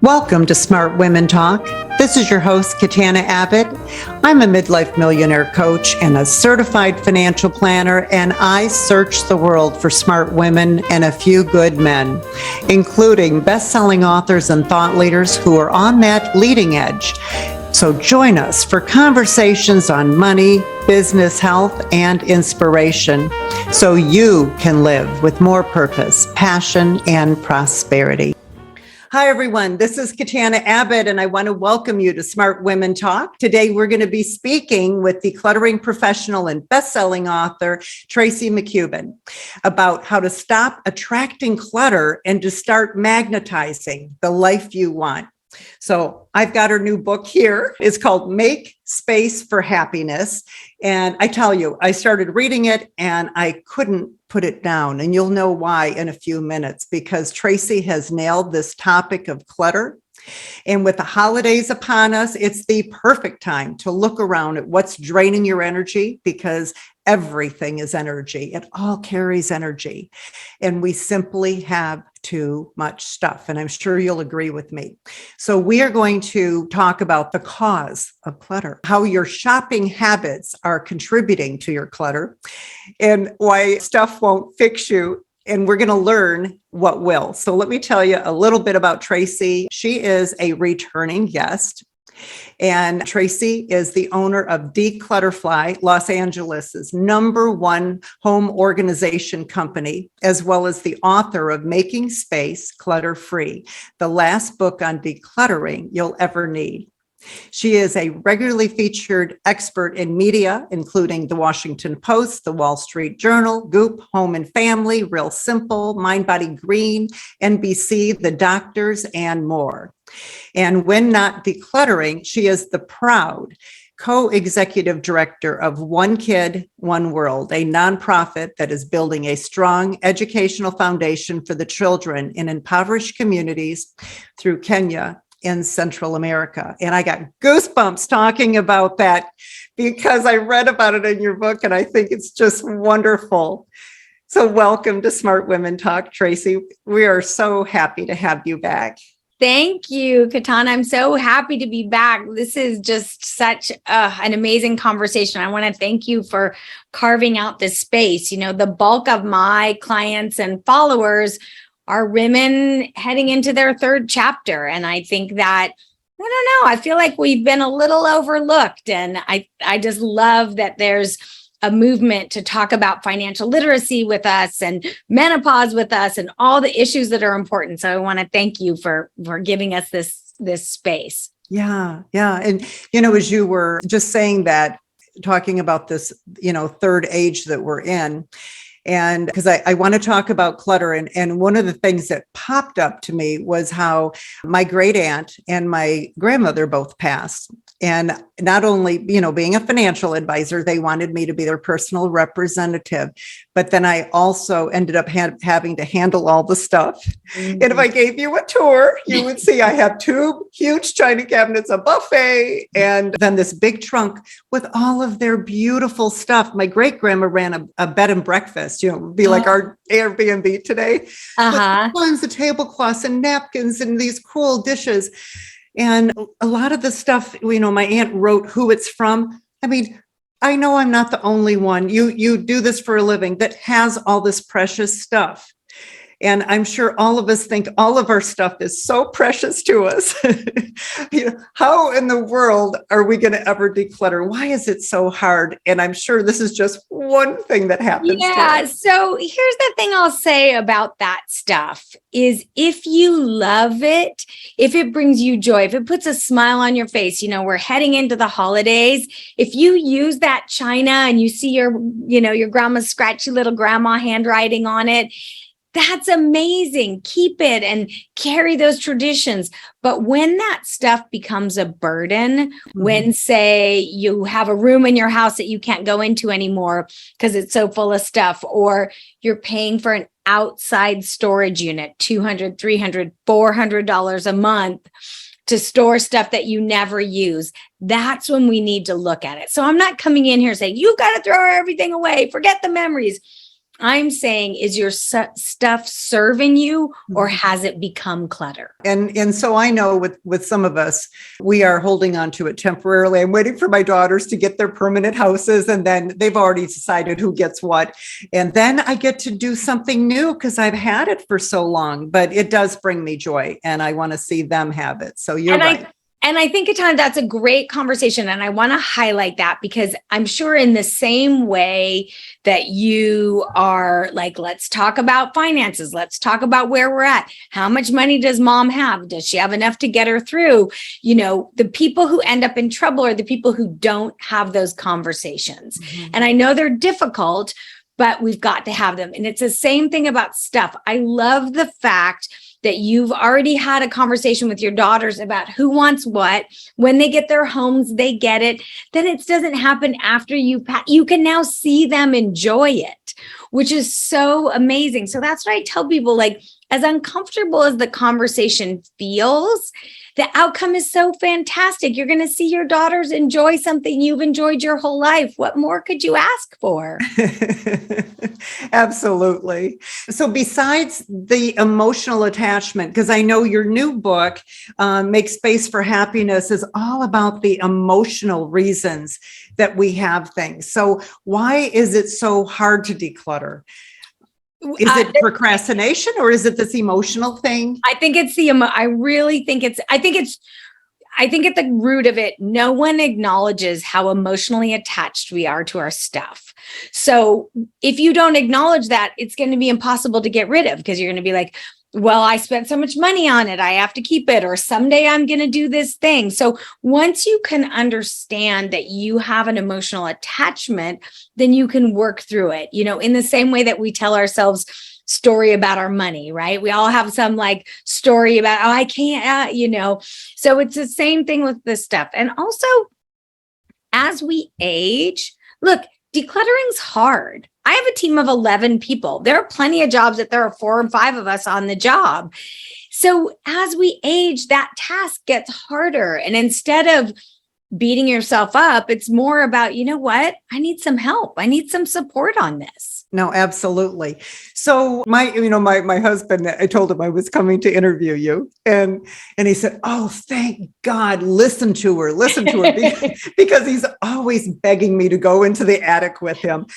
Welcome to Smart Women Talk. This is your host, Katana Abbott. I'm a midlife millionaire coach and a certified financial planner, and I search the world for smart women and a few good men, including best-selling authors and thought leaders who are on that leading edge. So join us for conversations on money, business, health, and inspiration so you can live with more purpose, passion, and prosperity. Hi, everyone. This is Katana Abbott, and I want to welcome you to Smart Women Talk. Today, we're going to be speaking with decluttering professional and best-selling author, Tracy McCubbin, about how to stop attracting clutter and to start magnetizing the life you want. So I've got her new book here. It's called Make Space for Happiness. And I tell you, I started reading it and I couldn't put it down. And you'll know why in a few minutes, because Tracy has nailed this topic of clutter. And with the holidays upon us, it's the perfect time to look around at what's draining your energy, because everything is energy. It all carries energy. And we simply have too much stuff. And I'm sure you'll agree with me. So we are going to talk about the cause of clutter, how your shopping habits are contributing to your clutter, and why stuff won't fix you. And we're going to learn what will. So let me tell you a little bit about Tracy. She is a returning guest. And Tracy is the owner of dClutterfly, Los Angeles' #1 home organization company, as well as the author of Making Space Clutter-Free, the last book on decluttering you'll ever need. She is a regularly featured expert in media, including the Washington Post, the Wall Street Journal, Goop, Home and Family, Real Simple, mindbodygreen, NBC, The Doctors, and more. And when not decluttering, she is the proud co-executive director of OneKid, OneWorld, a nonprofit that is building a strong educational foundation for the children in impoverished communities through Kenya in Central America. And I got goosebumps talking about that because I read about it in your book and I think it's just wonderful. So welcome to Smart Women Talk, Tracy. We are so happy to have you back. Thank you, Katana. I'm so happy to be back. This is just such an amazing conversation. I want to thank you for carving out this space. You know, the bulk of my clients and followers are women heading into their third chapter. And I think that, I don't know, I feel like we've been a little overlooked. And I just love that there's a movement to talk about financial literacy with us and menopause with us and all the issues that are important. So I want to thank you for giving us this space. Yeah. And, you know, as you were just saying that, talking about this, you know, third age that we're in, and because I want to talk about clutter. And one of the things that popped up to me was how my great aunt and my grandmother both passed. And not only, you know, being a financial advisor, they wanted me to be their personal representative, but then I also ended up having to handle all the stuff. Mm-hmm. And if I gave you a tour, you would see I have 2 huge china cabinets, a buffet, and then this big trunk with all of their beautiful stuff. My great grandma ran a bed and breakfast, you know, be like our Airbnb today. With tons of tablecloths and napkins and these cool dishes. And a lot of the stuff, you know, my aunt wrote who it's from. I mean, I know I'm not the only one. You do this for a living that has all this precious stuff. And I'm sure all of us think all of our stuff is so precious to us. You know, how in the world are we going to ever declutter? Why is it so hard? And I'm sure this is just one thing that happens. Yeah. So here's the thing I'll say about that stuff is if you love it, if it brings you joy, if it puts a smile on your face, you know, we're heading into the holidays. If you use that china and you see your grandma's scratchy little grandma handwriting on it, that's amazing. Keep it and carry those traditions. But when that stuff becomes a burden, when, say, you have a room in your house that you can't go into anymore because it's so full of stuff, or you're paying for an outside storage unit, $200, $300, $400 a month to store stuff that you never use, that's when we need to look at it. So I'm not coming in here saying, you got to throw everything away, forget the memories. I'm saying, is your stuff serving you, or has it become clutter? And so I know with some of us, we are holding on to it temporarily. I'm waiting for my daughters to get their permanent houses, and then they've already decided who gets what. And then I get to do something new because I've had it for so long, but it does bring me joy and I want to see them have it. So you're right. And I think, Katana, that's a great conversation. And I want to highlight that because I'm sure in the same way that you are like, let's talk about finances. Let's talk about where we're at. How much money does mom have? Does she have enough to get her through? You know, the people who end up in trouble are the people who don't have those conversations. Mm-hmm. And I know they're difficult, but we've got to have them. And it's the same thing about stuff. I love the fact that you've already had a conversation with your daughters about who wants what. When they get their homes, they get it. Then it doesn't happen after you can now see them enjoy it, which is so amazing. So that's what I tell people, like, as uncomfortable as the conversation feels, the outcome is so fantastic. You're going to see your daughters enjoy something you've enjoyed your whole life. What more could you ask for? Absolutely. So besides the emotional attachment, because I know your new book, Make Space for Happiness, is all about the emotional reasons that we have things. So why is it so hard to declutter? Is it procrastination, or is it this emotional thing? I think it's I think at the root of it, no one acknowledges how emotionally attached we are to our stuff. So if you don't acknowledge that, it's going to be impossible to get rid of, because you're going to be like, well, I spent so much money on it, I have to keep it, or someday I'm going to do this thing. So once you can understand that you have an emotional attachment, then you can work through it. You know, in the same way that we tell ourselves story about our money, right? We all have some like story about, oh, I can't, so it's the same thing with this stuff. And also, as we age, look, decluttering's hard. I have a team of 11 people. There are plenty of jobs that there are 4 and 5 of us on the job. So as we age, that task gets harder. And instead of beating yourself up, it's more about, you know what? I need some help. I need some support on this. No, absolutely. So my husband, I told him I was coming to interview you, and he said, "Oh, thank God, listen to her, because he's always begging me to go into the attic with him."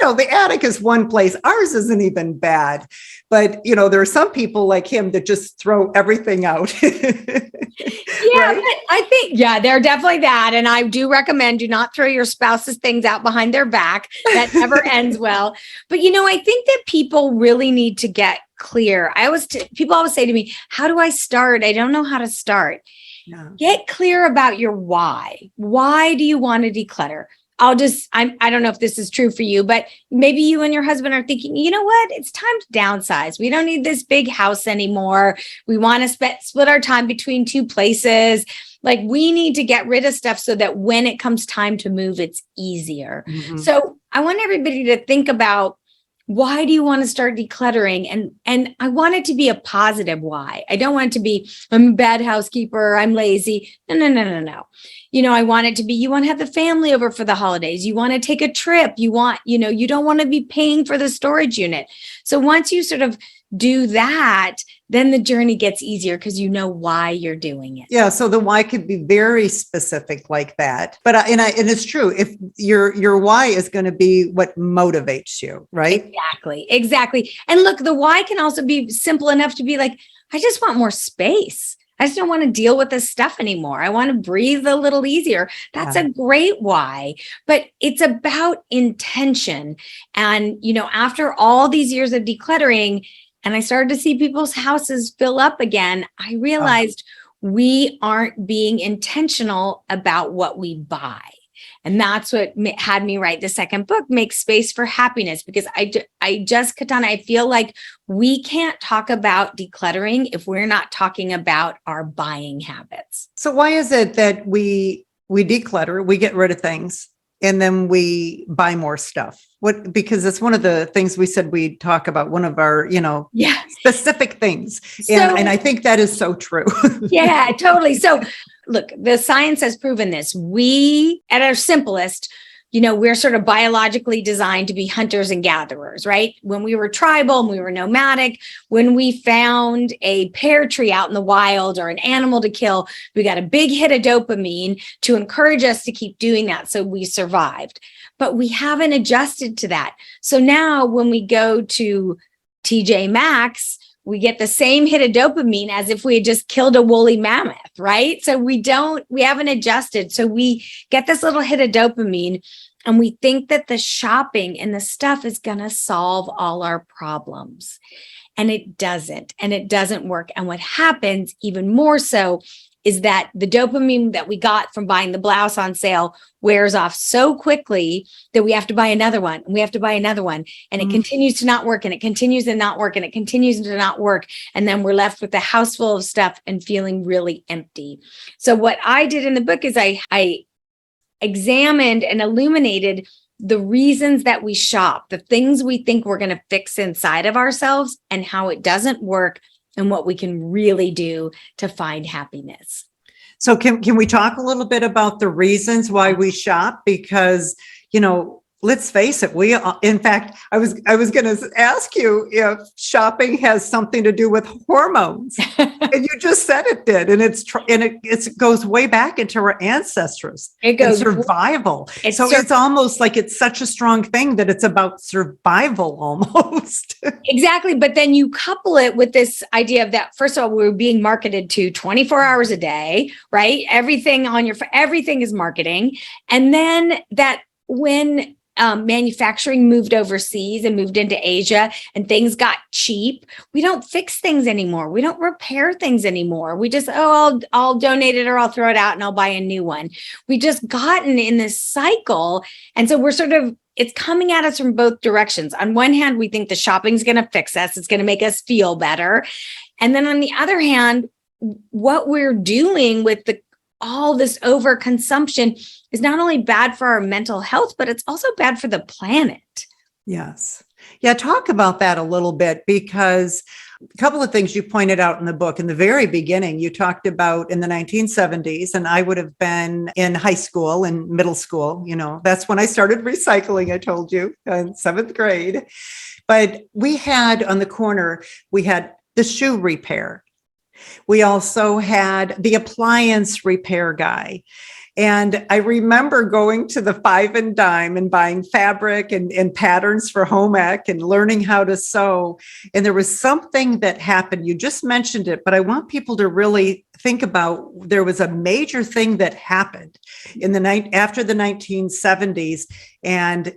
Now, the attic is one place. Ours isn't even bad, but there are some people like him that just throw everything out. Yeah, right? But I think, they're definitely that. And I do recommend, do not throw your spouse's things out behind their back. That never ends well. But, I think that people really need to get clear. People always say to me, how do I start? I don't know how to start. Yeah. Get clear about your why. Why do you want to declutter? I don't know if this is true for you, but maybe you and your husband are thinking, you know what? It's time to downsize. We don't need this big house anymore. We want to split our time between 2 places. Like, we need to get rid of stuff so that when it comes time to move, it's easier. Mm-hmm. So I want everybody to think about, why do you want to start decluttering? And I want it to be a positive why. I don't want it to be, I'm a bad housekeeper, I'm lazy. No. I want it to be, you want to have the family over for the holidays. You want to take a trip. You don't want to be paying for the storage unit. So once you sort of do that, then the journey gets easier because you know why you're doing it. Yeah. So the why could be very specific like that. But and it's true. If your why is going to be what motivates you, right? Exactly. And look, the why can also be simple enough to be like, I just want more space. I just don't want to deal with this stuff anymore. I want to breathe a little easier. That's a great why, but it's about intention. And, after all these years of decluttering, and I started to see people's houses fill up again, I realized we aren't being intentional about what we buy. And that's what had me write the second book, Make Space for Happiness, because Katana, I feel like we can't talk about decluttering if we're not talking about our buying habits. So why is it that we declutter, we get rid of things, and then we buy more stuff? Because it's one of the things we said we'd talk about, one of our, specific things. And I think that is so true. Yeah, totally. So look, the science has proven this. We, at our simplest, we're sort of biologically designed to be hunters and gatherers, right? When we were tribal and we were nomadic, when we found a pear tree out in the wild or an animal to kill, we got a big hit of dopamine to encourage us to keep doing that. So we survived, but we haven't adjusted to that. So now when we go to TJ Maxx, we get the same hit of dopamine as if we had just killed a woolly mammoth, right? So we haven't adjusted. So we get this little hit of dopamine and we think that the shopping and the stuff is going to solve all our problems. And it doesn't work. And what happens even more so is that the dopamine that we got from buying the blouse on sale wears off so quickly that we have to buy another one and we have to buy another one. And it continues to not work and it continues to not work and it continues to not work. And then we're left with a house full of stuff and feeling really empty. So what I did in the book is I examined and illuminated the reasons that we shop, the things we think we're going to fix inside of ourselves and how it doesn't work and what we can really do to find happiness. So can we talk a little bit about the reasons why we shop? Because, let's face it, in fact, I was going to ask you if shopping has something to do with hormones. And you just said it did. And it goes way back into our ancestors. It goes survival. It's almost like it's such a strong thing that it's about survival almost. Exactly. But then you couple it with this idea of that, first of all, we're being marketed to 24 hours a day, right? Everything is marketing. And then that when manufacturing moved overseas and moved into Asia and things got cheap, we don't fix things anymore. We don't repair things anymore. We just, I'll donate it or I'll throw it out and I'll buy a new one. We just gotten in this cycle. And so we're it's coming at us from both directions. On one hand, we think the shopping's going to fix us. It's going to make us feel better. And then on the other hand, what we're doing with all this overconsumption is not only bad for our mental health, but it's also bad for the planet. Yes. Yeah. Talk about that a little bit, because a couple of things you pointed out in the book. In the very beginning, you talked about in the 1970s, and I would have been in high school and middle school. That's when I started recycling, I told you, in 7th grade. But we had on the corner, we had the shoe repair. We also had the appliance repair guy. And I remember going to the 5 and Dime and buying fabric and patterns for home ec and learning how to sew. And there was something that happened. You just mentioned it, but I want people to really think about, there was a major thing that happened in the night after the 1970s. And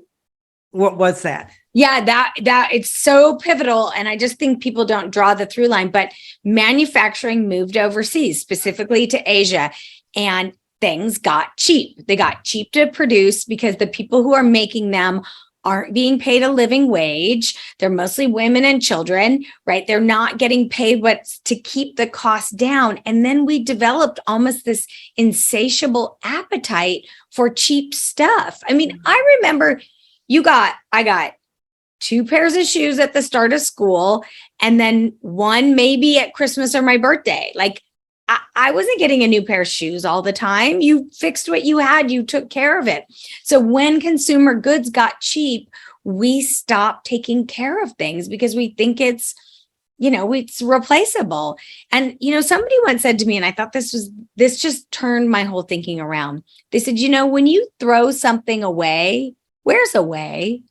what was that? Yeah, that it's so pivotal. And I just think people don't draw the through line, but manufacturing moved overseas, specifically to Asia, and things got cheap. They got cheap to produce because the people who are making them aren't being paid a living wage. They're mostly women and children, right? They're not getting paid what's to keep the cost down. And then we developed almost this insatiable appetite for cheap stuff. I mean, I remember I got 2 pairs of shoes at the start of school, and then one maybe at Christmas or my birthday. Like, I wasn't getting a new pair of shoes all the time. You fixed what you had, you took care of it. So when consumer goods got cheap, we stopped taking care of things because we think it's replaceable. And, somebody once said to me, and I thought this just turned my whole thinking around. They said, when you throw something away, where's away?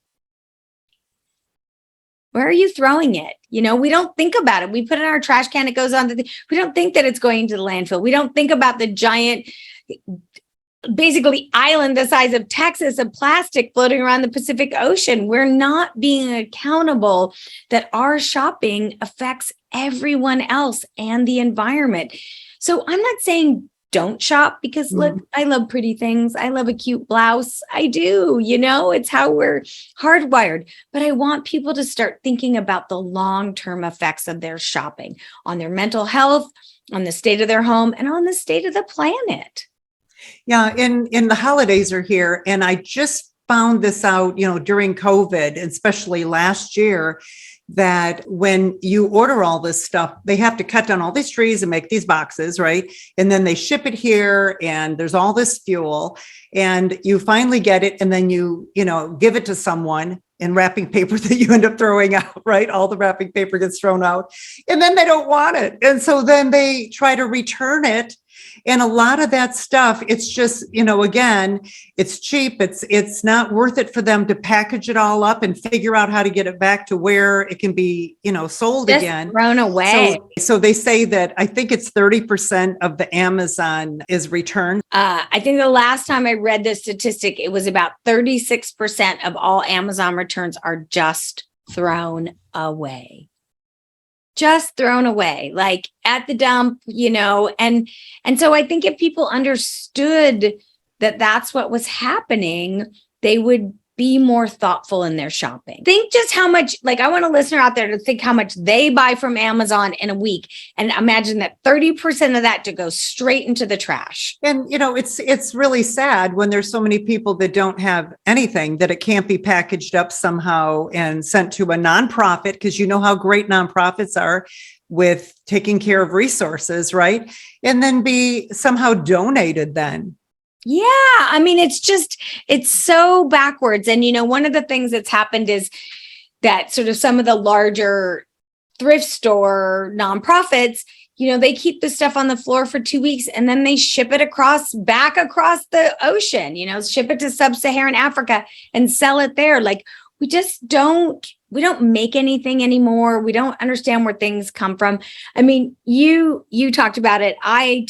Where are you throwing it? We don't think about it. We put it in our trash can. It goes on to we don't think that it's going to the landfill. We don't think about the giant, basically island the size of Texas of plastic floating around the Pacific Ocean. We're not being accountable that our shopping affects everyone else and the environment. So I'm not saying don't shop, because look, I love pretty things. I love a cute blouse. I do, it's how we're hardwired. But I want people to start thinking about the long-term effects of their shopping on their mental health, on the state of their home, and on the state of the planet. Yeah. And the holidays are here. And I just found this out, during COVID, especially last year, that when you order all this stuff, they have to cut down all these trees and make these boxes, right? And then they ship it here and there's all this fuel and you finally get it. And then you give it to someone in wrapping paper that you end up throwing out, right? All the wrapping paper gets thrown out and then they don't want it. And so then they try to return it. And a lot of that stuff, it's just, again, it's cheap. It's not worth it for them to package it all up and figure out how to get it back to where it can be, sold just again. Thrown away. So they say that I think it's 30% of the Amazon is returned. I think the last time I read this statistic, it was about 36% of all Amazon returns are just thrown away. Just thrown away, like at the dump, and so I think if people understood that that's what was happening, they would be more thoughtful in their shopping. Think just how much, I want a listener out there to think how much they buy from Amazon in a week and imagine that 30% of that to go straight into the trash. And, it's really sad when there's so many people that don't have anything, that it can't be packaged up somehow and sent to a nonprofit, because you know how great nonprofits are with taking care of resources, right? And then be somehow donated then. Yeah. I mean, it's so backwards. And, one of the things that's happened is that sort of some of the larger thrift store nonprofits, they keep the stuff on the floor for 2 weeks and then they ship it back across the ocean, ship it to sub-Saharan Africa and sell it there. We just don't make anything anymore. We don't understand where things come from. I mean, you talked about it. I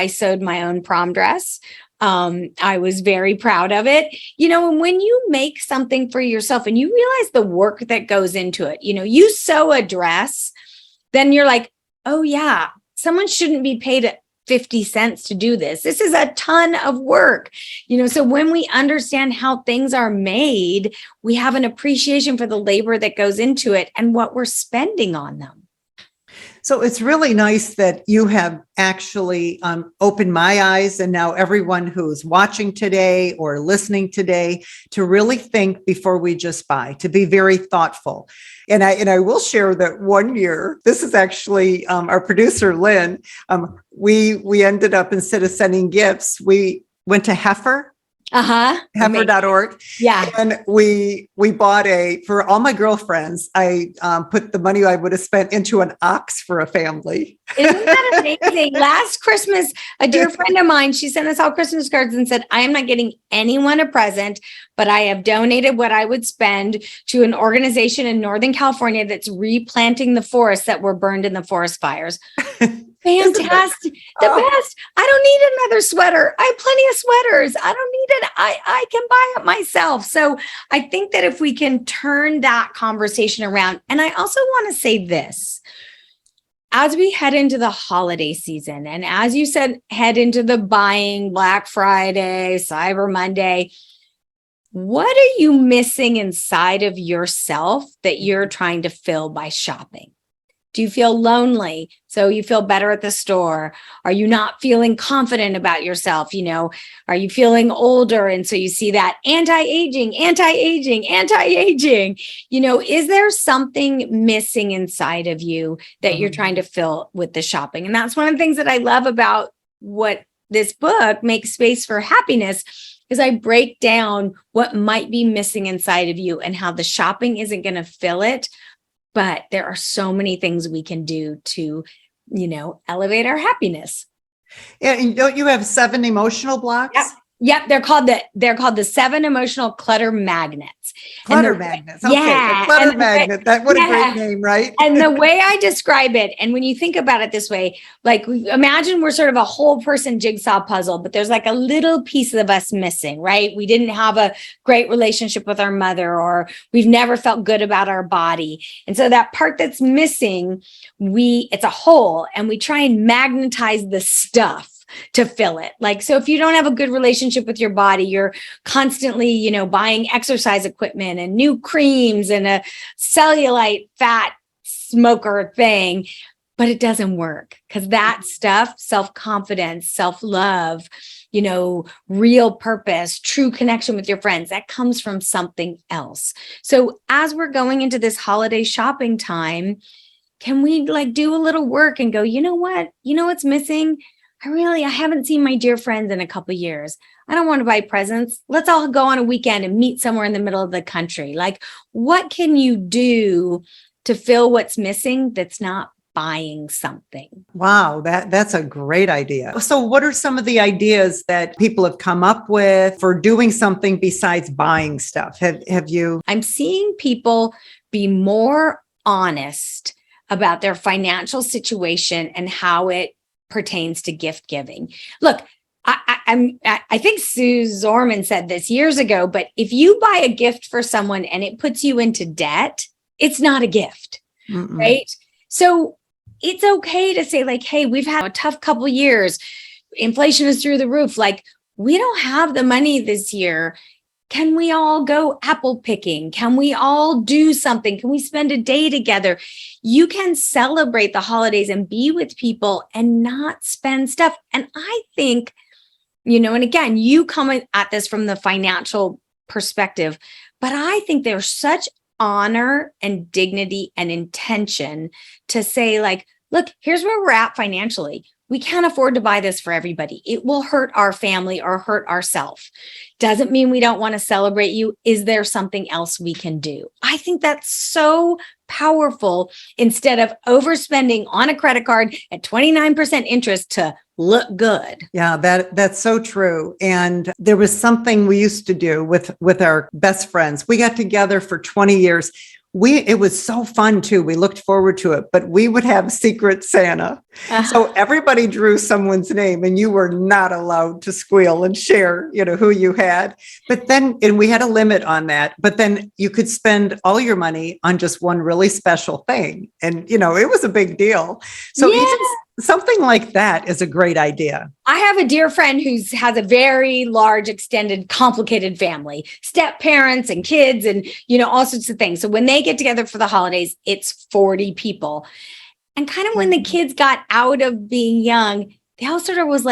sewed my own prom dress. I was very proud of it. And when you make something for yourself and you realize the work that goes into it, you sew a dress, then you're like, oh yeah, someone shouldn't be paid 50 cents to do this. This is a ton of work. So when we understand how things are made, we have an appreciation for the labor that goes into it and what we're spending on them. So it's really nice that you have actually opened my eyes, and now everyone who's watching today or listening today, to really think before we just buy, to be very thoughtful. And I will share that one year, this is actually our producer, Lynn, we ended up, instead of sending gifts, we went to Heifer. Heifer.org. Yeah. And we bought for all my girlfriends, I put the money I would have spent into an ox for a family. Isn't that amazing? Last Christmas, a dear friend of mine, she sent us all Christmas cards and said, I am not getting anyone a present, but I have donated what I would spend to an organization in Northern California that's replanting the forests that were burned in the forest fires. Fantastic. The best. I don't need another sweater. I have plenty of sweaters. I don't need it. I can buy it myself. So I think that if we can turn that conversation around, and I also want to say this, as we head into the holiday season, and as you said, head into the buying, Black Friday, Cyber Monday, what are you missing inside of yourself that you're trying to fill by shopping? Do you feel lonely, so you feel better at the store? Are you not feeling confident about yourself? Are you feeling older? And so you see that anti-aging. Is there something missing inside of you that you're trying to fill with the shopping? And that's one of the things that I love about what this book, Make Space for Happiness, is I break down what might be missing inside of you and how the shopping isn't going to fill it. But there are so many things we can do to, elevate our happiness. Yeah, and don't you have 7 emotional blocks? Yep. They're called the 7 emotional clutter magnets. Clutter magnets. Okay. Yeah. The clutter magnet. What a great name, right? And the way I describe it, and when you think about it this way, imagine we're sort of a whole person jigsaw puzzle, but there's a little piece of us missing, right? We didn't have a great relationship with our mother, or we've never felt good about our body. And so that part that's missing, it's a hole, and we try and magnetize the stuff to fill it. So if you don't have a good relationship with your body, you're constantly, buying exercise equipment and new creams and a cellulite fat smoker thing, but it doesn't work because that stuff, self-confidence, self-love, real purpose, true connection with your friends. That comes from something else. So as we're going into this holiday shopping time, can we do a little work and go, you know what? You know what's missing? I haven't seen my dear friends in a couple of years. I don't want to buy presents. Let's all go on a weekend and meet somewhere in the middle of the country. What can you do to fill what's missing that's not buying something? Wow, that's a great idea. So what are some of the ideas that people have come up with for doing something besides buying stuff? Have you? I'm seeing people be more honest about their financial situation and how it pertains to gift giving. Look, I think Sue Zorman said this years ago, but if you buy a gift for someone and it puts you into debt, it's not a gift, right? So it's okay to say hey, we've had a tough couple years. Inflation is through the roof. We don't have the money this year. Can we all go apple picking? Can we all do something? Can we spend a day together? You can celebrate the holidays and be with people and not spend stuff. And I think, and again, you come at this from the financial perspective, but I think there's such honor and dignity and intention to say look, here's where we're at financially. We can't afford to buy this for everybody. It will hurt our family or hurt ourselves. Doesn't mean we don't want to celebrate you. Is there something else we can do? I think that's so powerful instead of overspending on a credit card at 29% interest to look good. Yeah, that's so true. And there was something we used to do with our best friends. We got together for 20 years. It was so fun too. We looked forward to it, but we would have Secret Santa. So everybody drew someone's name and you were not allowed to squeal and share, who you had. But then, and we had a limit on that, but then you could spend all your money on just one really special thing. And, it was a big deal. So even something like that is a great idea. I have a dear friend who has a very large, extended, complicated family, step parents and kids and, all sorts of things. So when they get together for the holidays, it's 40 people. And kind of when the kids got out of being young, they all sort of was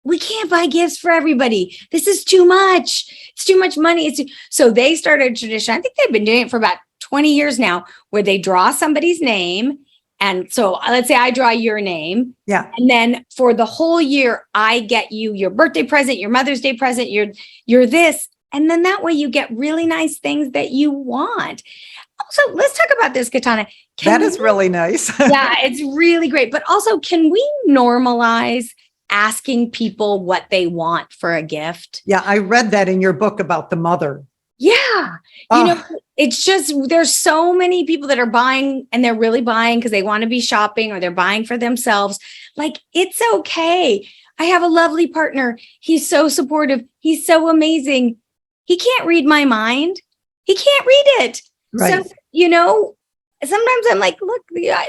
we can't buy gifts for everybody. This is too much. It's too much money. So they started a tradition. I think they've been doing it for about 20 years now, where they draw somebody's name. And so let's say I draw your name. Yeah. And then for the whole year, I get you your birthday present, your Mother's Day present, you're this. And then that way you get really nice things that you want. Also, let's talk about this, Katana. That is really nice. Yeah, it's really great. But also, can we normalize asking people what they want for a gift? Yeah, I read that in your book about the mother. Yeah. It's just, there's so many people that are buying and they're really buying because they want to be shopping or they're buying for themselves. It's okay. I have a lovely partner. He's so supportive. He's so amazing. He can't read my mind. He can't read it. Right. So, sometimes I'm look,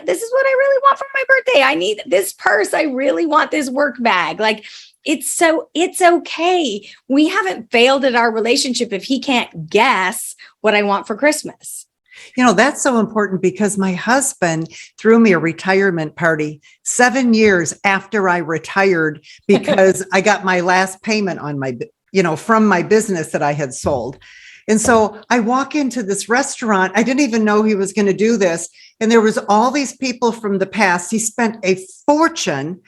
this is what I really want for my birthday. I need this purse. I really want this work bag. It's okay. We haven't failed at our relationship if he can't guess what I want for Christmas. That's so important because my husband threw me a retirement party 7 years after I retired because I got my last payment on my, from my business that I had sold. And so I walk into this restaurant. I didn't even know he was going to do this. And there was all these people from the past. He spent a fortune.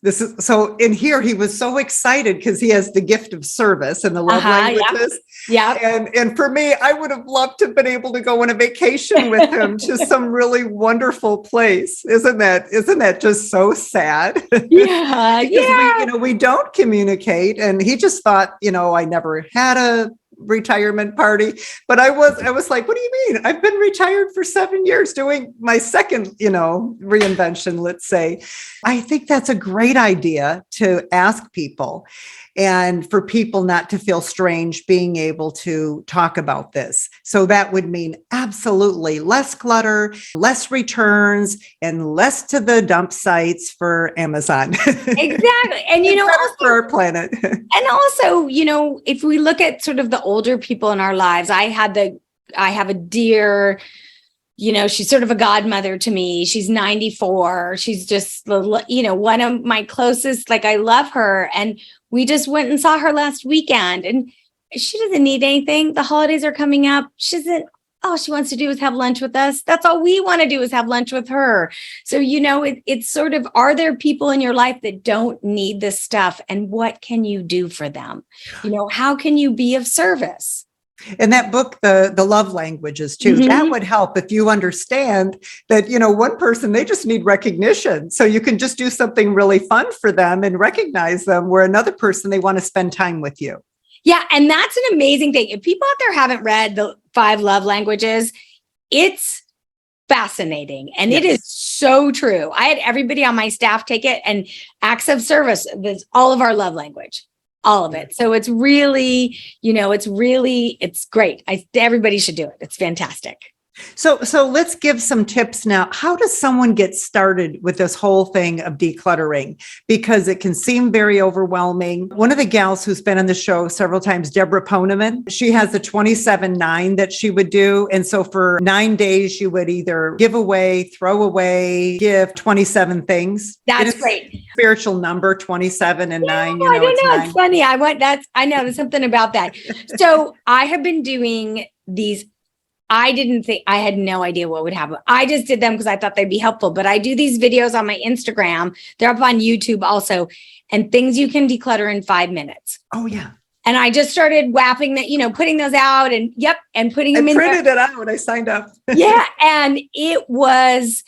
So in here, he was so excited because he has the gift of service and the love languages. Yeah. And for me, I would have loved to have been able to go on a vacation with him to some really wonderful place. Isn't that just so sad? Yeah. Yeah. We don't communicate. And he just thought, I never had a retirement party, but I was like, what do you mean? I've been retired for 7 years doing my second, reinvention, let's say. I think that's a great idea to ask people and for people not to feel strange being able to talk about this. So that would mean absolutely less clutter, less returns, and less to the dump sites for Amazon. Exactly. And, also, for our planet. And also, if we look at sort of the older people in our lives, I have a dear She's sort of a godmother to me. She's 94. She's just, one of my closest, like I love her. And we just went and saw her last weekend and she doesn't need anything. The holidays are coming up. All she wants to do is have lunch with us. That's all we want to do is have lunch with her. So, it's sort of, are there people in your life that don't need this stuff? And what can you do for them? How can you be of service? In that book, the love languages too, that would help if you understand that, one person, they just need recognition. So you can just do something really fun for them and recognize them, where another person, they want to spend time with you. Yeah. And that's an amazing thing. If people out there haven't read the 5 love languages, it's fascinating. And It is so true. I had everybody on my staff take it, and acts of service is all of our love language. All of it. So it's really, it's great. Everybody should do it. It's fantastic. So let's give some tips now. How does someone get started with this whole thing of decluttering? Because it can seem very overwhelming. One of the gals who's been on the show several times, Deborah Poneman, she has a 27-9 that she would do. And so for 9 days, you would either give away, throw away, give 27 things. That's great. Spiritual number, 27 and 9. I don't know. It's funny. I know there's something about that. So I have been doing these. I had no idea what would happen. I just did them because I thought they'd be helpful, but I do these videos on my Instagram. They're up on YouTube also, and things you can declutter in 5 minutes. Oh yeah. And I just started whapping that, putting those out and putting them in there. I printed it out when I signed up. Yeah. And it was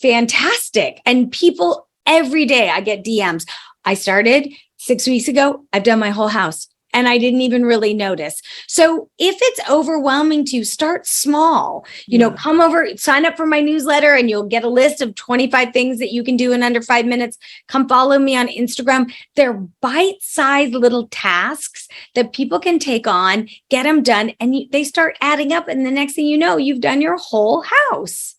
fantastic. And people every day I get DMs. I started 6 weeks ago. I've done my whole house. And I didn't even really notice. So if it's overwhelming to you, start small, come over, sign up for my newsletter, and you'll get a list of 25 things that you can do in under 5 minutes. Come follow me on Instagram. They're bite-sized little tasks that people can take on, get them done, and they start adding up. And the next thing you know, you've done your whole house.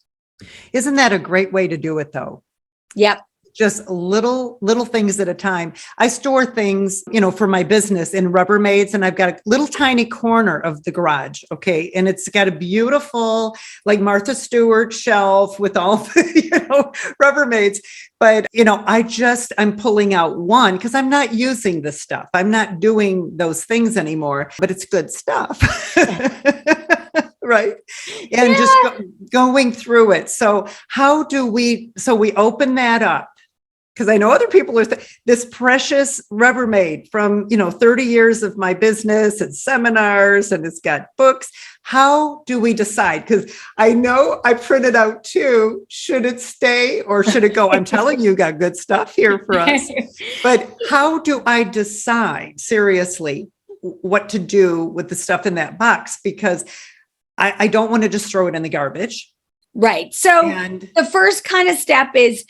Isn't that a great way to do it though? Yep. Just little things at a time. I store things, for my business in Rubbermaids, and I've got a little tiny corner of the garage. Okay. And it's got a beautiful, like Martha Stewart shelf with all the, Rubbermaids. But, I'm pulling out one because I'm not using this stuff. I'm not doing those things anymore, but it's good stuff. Right. And just going through it. So we open that up. Because I know other people are this precious Rubbermaid from, 30 years of my business and seminars, and it's got books. How do we decide? Because I know I printed out 2. Should it stay or should it go? I'm telling you, got good stuff here for us. But how do I decide seriously what to do with the stuff in that box? Because I don't want to just throw it in the garbage. Right. So the first kind of step is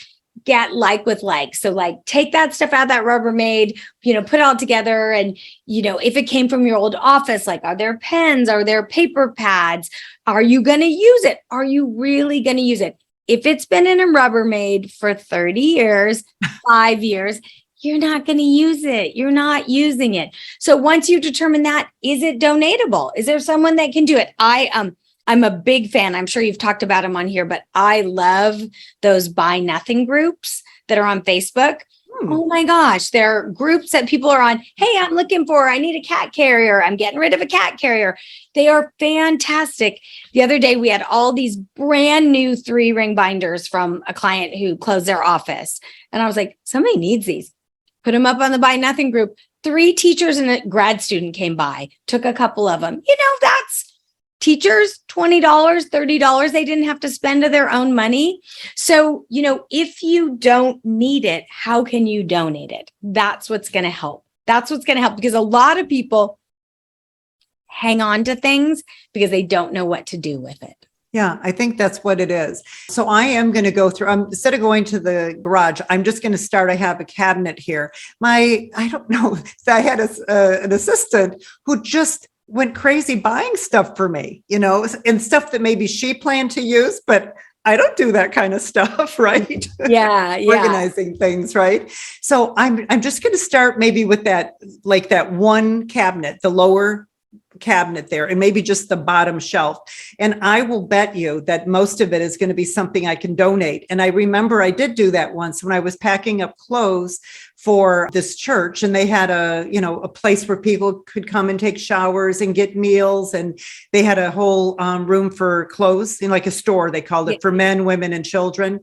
get like with like. So take that stuff out of that Rubbermaid, put it all together. And, if it came from your old office, are there pens? Are there paper pads? Are you going to use it? Are you really going to use it? If it's been in a Rubbermaid for 30 years, 5 years, you're not going to use it. You're not using it. So once you determine that, is it donatable? Is there someone that can do it? I'm a big fan. I'm sure you've talked about them on here, but I love those buy nothing groups that are on Facebook. Oh my gosh. They're groups that people are on. Hey, I need a cat carrier. I'm getting rid of a cat carrier. They are fantastic. The other day we had all these brand new 3-ring binders from a client who closed their office. And I was like, somebody needs these. Put them up on the buy nothing group. 3 teachers and a grad student came by, took a couple of them. That's teachers, $20, $30, they didn't have to spend of their own money. So, if you don't need it, how can you donate it? That's what's going to help. Because a lot of people hang on to things because they don't know what to do with it. Yeah, I think that's what it is. So I am going to go through, instead of going to the garage, I'm just going to start. I have a cabinet here. I don't know. I had an assistant who just went crazy buying stuff for me, and stuff that maybe she planned to use, but I don't do that kind of stuff, right? Yeah. Organizing things, right? So I'm just going to start maybe with that, like that one cabinet, the lower cabinet there and maybe just the bottom shelf. And I will bet you that most of it is going to be something I can donate. And I remember I did do that once when I was packing up clothes for this church, and they had a place where people could come and take showers and get meals. And they had a whole room for clothes, like a store, they called it, for men, women, and children.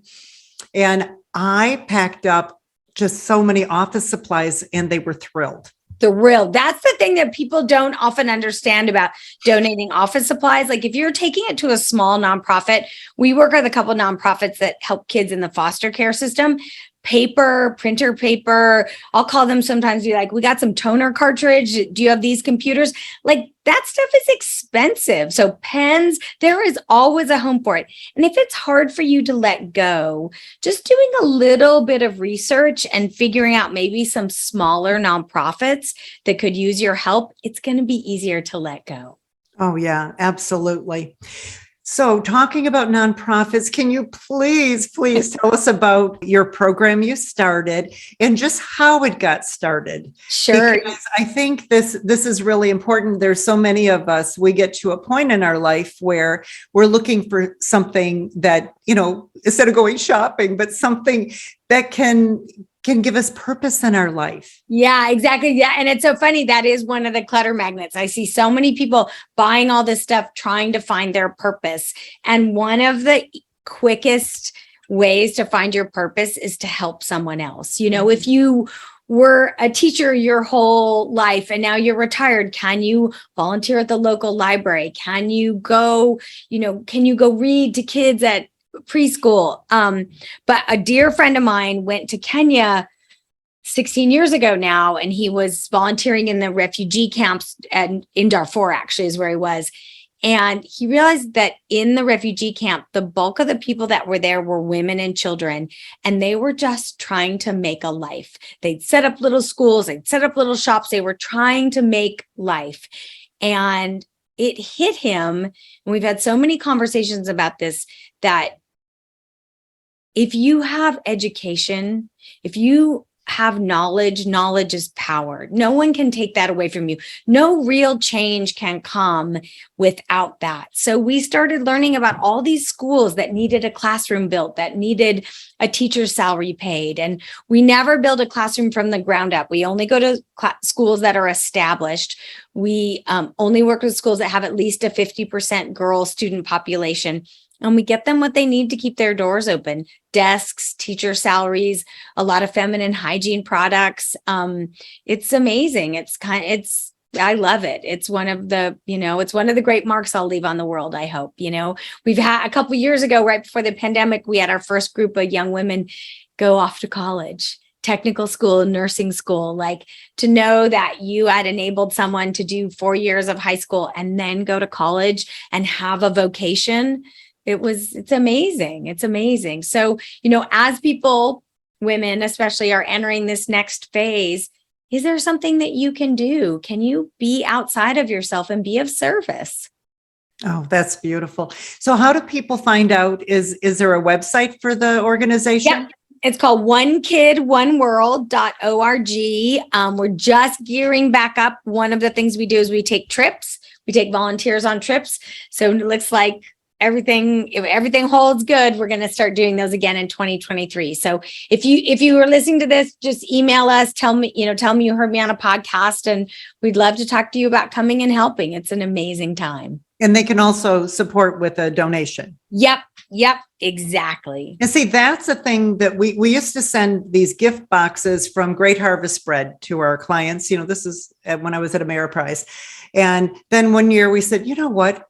And I packed up just so many office supplies, and they were thrilled. That's the thing that people don't often understand about donating office supplies. Like if you're taking it to a small nonprofit, we work with a couple of nonprofits that help kids in the foster care system. Paper, printer paper, I'll call them sometimes, be like, we got some toner cartridge. Do you have these computers? Like that stuff is expensive. So pens, there is always a home for it. And if it's hard for you to let go, just doing a little bit of research and figuring out maybe some smaller nonprofits that could use your help, it's going to be easier to let go. Oh, yeah, absolutely. So talking about nonprofits, can you please tell us about your program you started and just how it got started? Sure. Because I think this is really important. There's so many of us, we get to a point in our life where we're looking for something that, instead of going shopping, but something that can give us purpose in our life. Yeah, exactly. Yeah. And it's so funny. That is one of the clutter magnets. I see so many people buying all this stuff, trying to find their purpose. And one of the quickest ways to find your purpose is to help someone else. If you were a teacher your whole life and now you're retired, can you volunteer at the local library? Can you go read to kids at preschool? But a dear friend of mine went to Kenya 16 years ago now, and he was volunteering in the refugee camps in Darfur, actually, is where he was. And he realized that in the refugee camp, the bulk of the people that were there were women and children, and they were just trying to make a life. They'd set up little schools, they'd set up little shops, they were trying to make life. And it hit him, and we've had so many conversations about this, that if you have education, if you have knowledge is power. No one can take that away from you. No real change can come without that. So we started learning about all these schools that needed a classroom built, that needed a teacher's salary paid. And we never build a classroom from the ground up. We only go to schools that are established. We only work with schools that have at least a 50% girl student population. And we get them what they need to keep their doors open: desks, teacher salaries, a lot of feminine hygiene products. It's amazing. I love it. It's one of the great marks I'll leave on the world, I hope. We've had a couple years ago, right before the pandemic, we had our first group of young women go off to college, technical school, nursing school. Like, to know that you had enabled someone to do 4 years of high school and then go to college and have a vocation. It's amazing. It's amazing. So, as people, women especially, are entering this next phase, is there something that you can do? Can you be outside of yourself and be of service? Oh, that's beautiful. So how do people find out? Is there a website for the organization? Yep. It's called OneKid, OneWorld.org. We're just gearing back up. One of the things we do is we take trips. We take volunteers on trips. So it looks like if everything holds good, we're going to start doing those again in 2023. So if you were listening to this, just email us, tell me you heard me on a podcast, and we'd love to talk to you about coming and helping. It's an amazing time. And they can also support with a donation. Yep, exactly. And see, that's the thing that we used to send these gift boxes from Great Harvest Bread to our clients. This is when I was at Ameriprise. And then one year we said, you know what?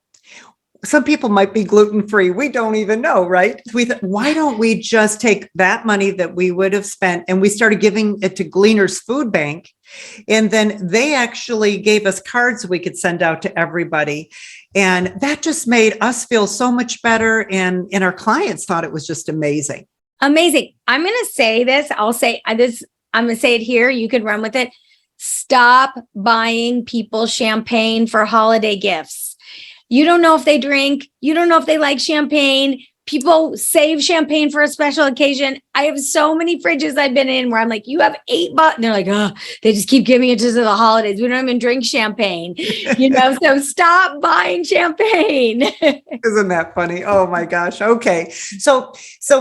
Some people might be gluten-free. We don't even know, right? We thought, why don't we just take that money that we would have spent, and we started giving it to Gleaner's Food Bank. And then they actually gave us cards we could send out to everybody. And that just made us feel so much better. And our clients thought it was just amazing. Amazing. I'm going to say this. I'll say this. I'm going to say it here. You can run with it. Stop buying people champagne for holiday gifts. You don't know if they drink. You don't know if they like champagne. People save champagne for a special occasion. I have so many fridges I've been in where I'm like, you have 8 bottles. And they're like, oh, they just keep giving it to the holidays. We don't even drink champagne, so stop buying champagne. Isn't that funny? Oh my gosh. Okay. So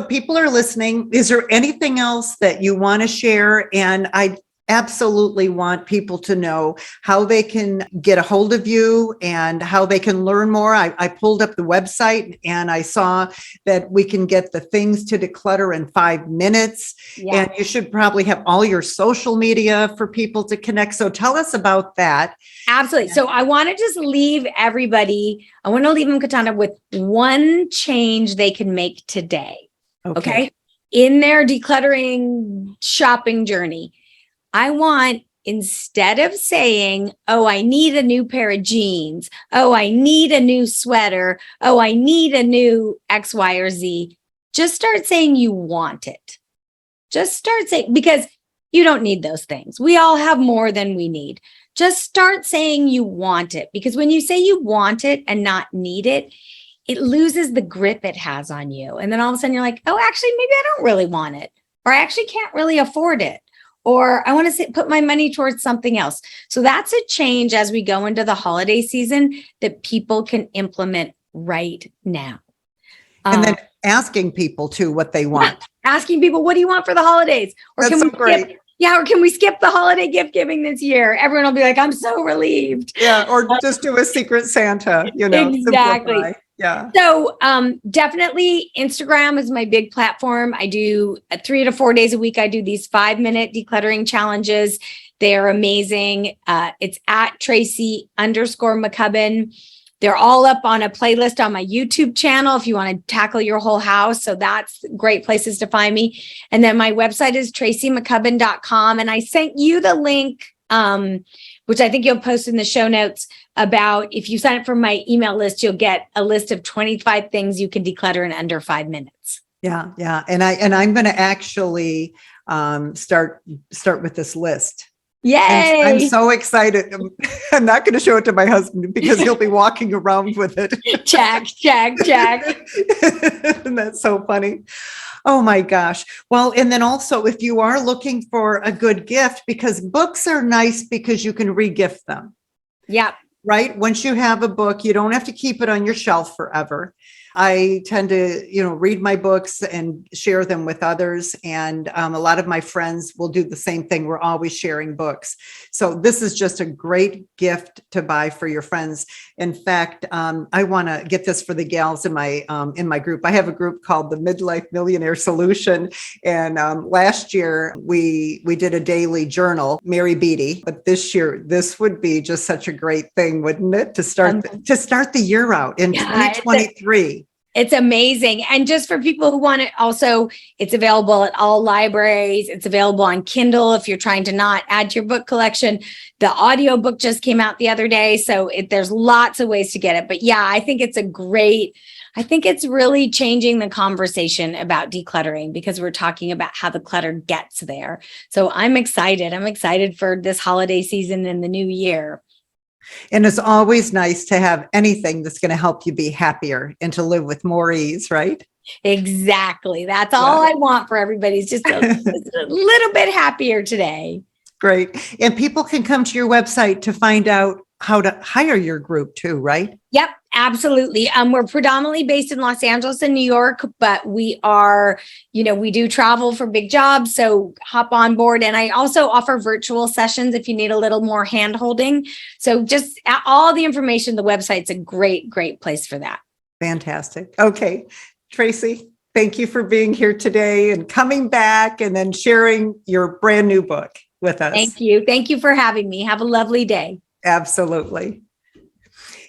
people are listening. Is there anything else that you want to share? And I absolutely want people to know how they can get a hold of you and how they can learn more. I pulled up the website and I saw that we can get the things to declutter in 5 minutes. Yeah. And you should probably have all your social media for people to connect. So tell us about that. Absolutely. So I want to just leave everybody, I want to leave them, Katana, with one change they can make today. Okay. In their decluttering shopping journey. I want, instead of saying, oh, I need a new pair of jeans. Oh, I need a new sweater. Oh, I need a new X, Y, or Z. Just start saying you want it. Just start saying, because you don't need those things. We all have more than we need. Just start saying you want it. Because when you say you want it and not need it, it loses the grip it has on you. And then all of a sudden you're like, oh, actually, maybe I don't really want it. Or I actually can't really afford it. Or I want to put my money towards something else. So that's a change as we go into the holiday season that people can implement right now. And then asking people too what they want. Asking people, what do you want for the holidays? Or that's so great. Or can we skip the holiday gift giving this year? Everyone will be like, I'm so relieved. Yeah, or just do a secret Santa, Exactly. Simplify. Yeah. So definitely Instagram is my big platform. I do 3 to 4 days a week. I do these 5-minute decluttering challenges. They are amazing. It's at Tracy_McCubbin. They're all up on a playlist on my YouTube channel if you want to tackle your whole house. So that's great places to find me. And then my website is tracymccubbin.com. And I sent you the link, which I think you'll post in the show notes, about if you sign up for my email list, you'll get a list of 25 things you can declutter in under 5 minutes. Yeah. Yeah. And I'm going to actually start with this list. Yay. I'm so excited. I'm not going to show it to my husband because he'll be walking around with it. Check. And that's so funny. Oh my gosh. Well, and then also if you are looking for a good gift, because books are nice because you can re-gift them. Yeah. Right? Once you have a book, you don't have to keep it on your shelf forever. I tend to, read my books and share them with others. And a lot of my friends will do the same thing. We're always sharing books. So this is just a great gift to buy for your friends. In fact, I want to get this for the gals in my group. I have a group called the Midlife Millionaire Solution. And last year we did a daily journal, Mary Beatty. But this year, this would be just such a great thing, wouldn't it? To start the year out in 2023. It's amazing. And just for people who want it, also, it's available at all libraries. It's available on Kindle if you're trying to not add to your book collection. The audiobook just came out the other day. So there's lots of ways to get it. But yeah, I think it's really changing the conversation about decluttering because we're talking about how the clutter gets there. So I'm excited. I'm excited for this holiday season and the new year. And it's always nice to have anything that's going to help you be happier and to live with more ease, right? Exactly. That's all I want for everybody. It's just a little bit happier today. Great. And people can come to your website to find out how to hire your group too, right? Yep, absolutely. We're predominantly based in Los Angeles and New York, but we are, we do travel for big jobs. So hop on board. And I also offer virtual sessions if you need a little more hand holding. So just all the information, the website's a great, great place for that. Fantastic. Okay. Tracy, thank you for being here today and coming back and then sharing your brand new book with us. Thank you. Thank you for having me. Have a lovely day. Absolutely.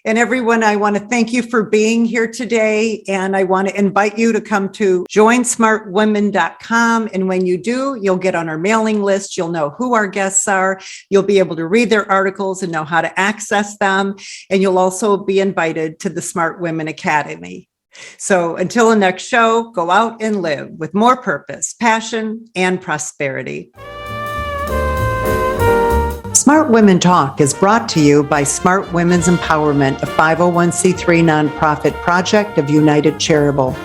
And everyone, I want to thank you for being here today. And I want to invite you to come to joinsmartwomen.com. And when you do, you'll get on our mailing list. You'll know who our guests are. You'll be able to read their articles and know how to access them. And you'll also be invited to the Smart Women Academy. So until the next show, go out and live with more purpose, passion, and prosperity. Smart Women Talk is brought to you by Smart Women's Empowerment, a 501c3 nonprofit project of United Charitable.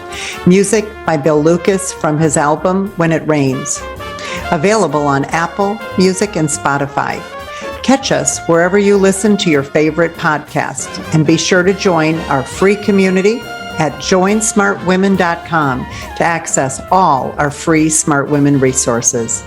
Music by Bill Lucas from his album When It Rains. Available on Apple Music and Spotify. Catch us wherever you listen to your favorite podcast, and be sure to join our free community at joinsmartwomen.com to access all our free Smart Women resources.